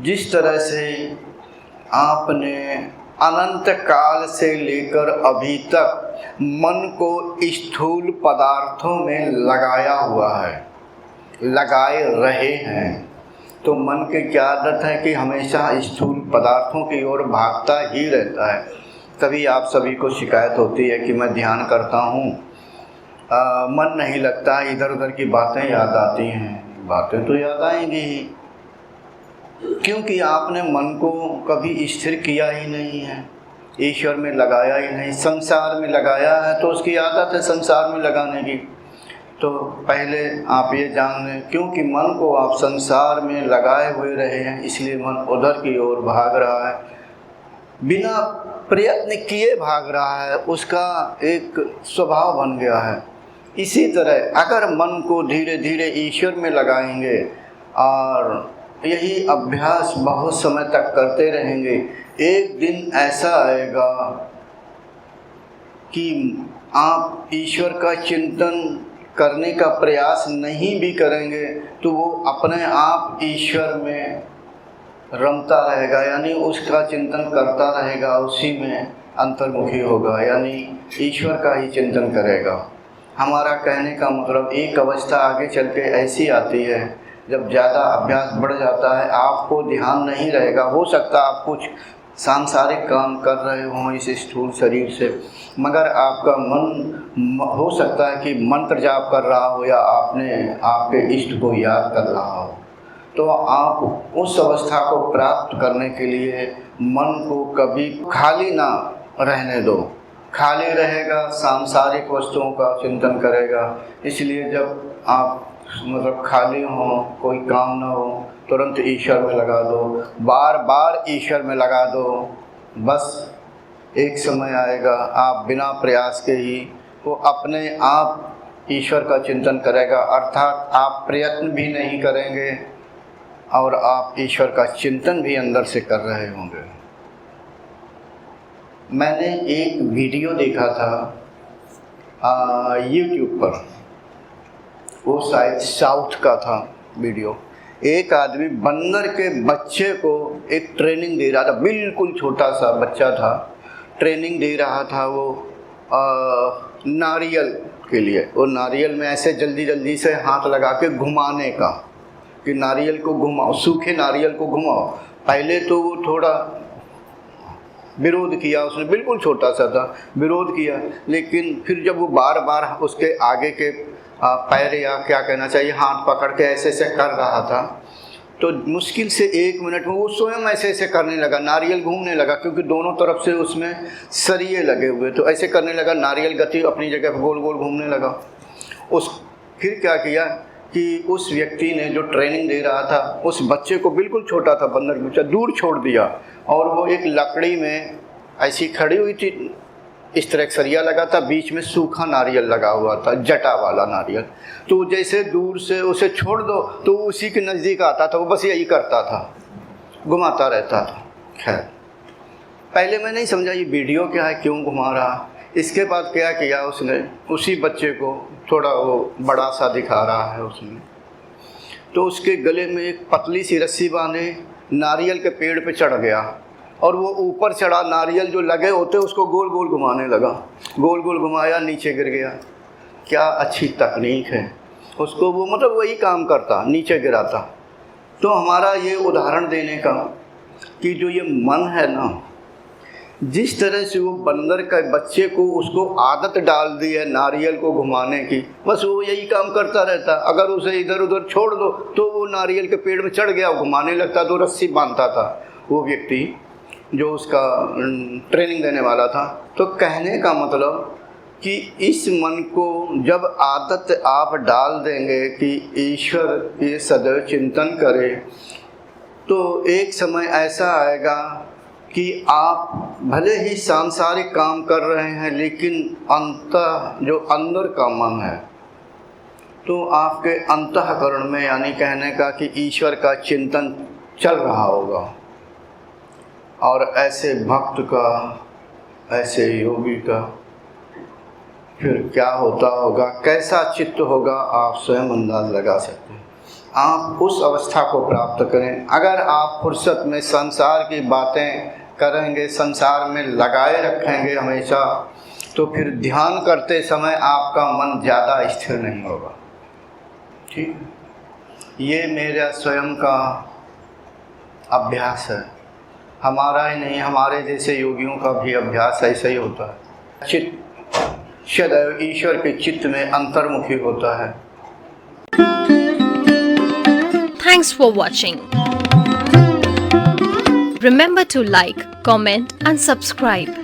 जिस तरह से आपने अनंत काल से लेकर अभी तक मन को स्थूल पदार्थों में लगाया हुआ है, लगाए रहे हैं, तो मन के क्या आदत है कि हमेशा स्थूल पदार्थों की ओर भागता ही रहता है। कभी आप सभी को शिकायत होती है कि मैं ध्यान करता हूँ, मन नहीं लगता, इधर उधर की बातें याद आती हैं। बातें तो याद आएंगी ही, क्योंकि आपने मन को कभी स्थिर किया ही नहीं है, ईश्वर में लगाया ही नहीं। संसार में लगाया है तो उसकी आदत है संसार में लगाने की। तो पहले आप ये जान लें, क्योंकि मन को आप संसार में लगाए हुए रहे हैं, इसलिए मन उधर की ओर भाग रहा है, बिना प्रयत्न किए भाग रहा है, उसका एक स्वभाव बन गया है। इसी तरह अगर मन को धीरे धीरे ईश्वर में लगाएंगे और यही अभ्यास बहुत समय तक करते रहेंगे, एक दिन ऐसा आएगा कि आप ईश्वर का चिंतन करने का प्रयास नहीं भी करेंगे तो वो अपने आप ईश्वर में रमता रहेगा, यानी उसका चिंतन करता रहेगा, उसी में अंतर्मुखी होगा, यानी ईश्वर का ही चिंतन करेगा। हमारा कहने का मतलब एक अवस्था आगे चल के ऐसी आती है, जब ज़्यादा अभ्यास बढ़ जाता है, आपको ध्यान नहीं रहेगा। हो सकता आप कुछ सांसारिक काम कर रहे हों इस स्थूल शरीर से, मगर आपका मन हो सकता है कि मंत्र जाप कर रहा हो या आपके इष्ट को याद कर रहा हो। तो आप उस अवस्था को प्राप्त करने के लिए मन को कभी खाली ना रहने दो। खाली रहेगा, सांसारिक वस्तुओं का चिंतन करेगा। इसलिए जब आप खाली हो, कोई काम ना हो, तुरंत ईश्वर में लगा दो, बार बार ईश्वर में लगा दो। बस एक समय आएगा आप बिना प्रयास के ही वो अपने आप ईश्वर का चिंतन करेगा, अर्थात आप प्रयत्न भी नहीं करेंगे और आप ईश्वर का चिंतन भी अंदर से कर रहे होंगे। मैंने एक वीडियो देखा था YouTube पर, वो शायद साउथ का था वीडियो। एक आदमी बंदर के बच्चे को एक ट्रेनिंग दे रहा था, बिल्कुल छोटा सा बच्चा था, ट्रेनिंग दे रहा था वो नारियल के लिए। वो नारियल में ऐसे जल्दी जल्दी से हाथ लगा के घुमाने का, कि नारियल को घुमाओ, सूखे नारियल को घुमाओ। पहले तो वो थोड़ा विरोध किया उसने, बिल्कुल छोटा सा था, विरोध किया, लेकिन फिर जब वो बार बार उसके आगे के पैर या क्या कहना चाहिए हाथ पकड़ के ऐसे ऐसे कर रहा था, तो मुश्किल से 1 मिनट में वो स्वयं ऐसे ऐसे करने लगा, नारियल घूमने लगा, क्योंकि दोनों तरफ से उसमें सरिये लगे हुए, तो ऐसे करने लगा, नारियल गति अपनी जगह पर गोल गोल घूमने लगा। फिर क्या किया कि उस व्यक्ति ने जो ट्रेनिंग दे रहा था, उस बच्चे को, बिल्कुल छोटा था बंदर बच्चा, दूर छोड़ दिया और वो एक लकड़ी में ऐसी खड़ी हुई थी, इस तरह सरिया लगा था, बीच में सूखा नारियल लगा हुआ था, जटा वाला नारियल। तो जैसे दूर से उसे छोड़ दो तो उसी के नज़दीक आता था, वो बस यही करता था, घुमाता रहता था। खैर, पहले मैं नहीं समझा ये वीडियो क्या है, क्यों घुमा रहा। इसके बाद क्या किया उसने, उसी बच्चे को थोड़ा वो बड़ा सा दिखा रहा है उसने, तो उसके गले में एक पतली सी रस्सी बांधे, नारियल के पेड़ पे चढ़ गया और वो ऊपर चढ़ा, नारियल जो लगे होते उसको गोल गोल घुमाने लगा, गोल गोल घुमाया, नीचे गिर गया। क्या अच्छी तकनीक है उसको, वो मतलब वही काम करता, नीचे गिराता। तो हमारा ये उदाहरण देने का कि जो ये मन है ना, जिस तरह से वो बंदर के बच्चे को उसको आदत डाल दी है नारियल को घुमाने की, बस वो यही काम करता रहता। अगर उसे इधर उधर छोड़ दो तो वो नारियल के पेड़ में चढ़ गया, घुमाने लगता, तो रस्सी बांधता था वो व्यक्ति जो उसका ट्रेनिंग देने वाला था। तो कहने का मतलब कि इस मन को जब आदत आप डाल देंगे कि ईश्वर के सदैव चिंतन करें, तो एक समय ऐसा आएगा कि आप भले ही सांसारिक काम कर रहे हैं, लेकिन जो अंदर का मन है, तो आपके अंतःकरण में, यानी कहने का कि ईश्वर का चिंतन चल रहा होगा। और ऐसे भक्त का, ऐसे योगी का फिर क्या होता होगा, कैसा चित्त होगा, आप स्वयं अंदाज लगा सकते हैं। आप उस अवस्था को प्राप्त करें। अगर आप फुर्सत में संसार की बातें करेंगे, संसार में लगाए रखेंगे हमेशा, तो फिर ध्यान करते समय आपका मन ज़्यादा स्थिर नहीं होगा। ठीक, ये मेरा स्वयं का अभ्यास है, हमारा ही नहीं, हमारे जैसे योगियों का भी अभ्यास ऐसा ही होता है। चित्त सदैव ईश्वर के चित्त में अंतर्मुखी होता है। Thanks for watching. Remember to like, comment and subscribe.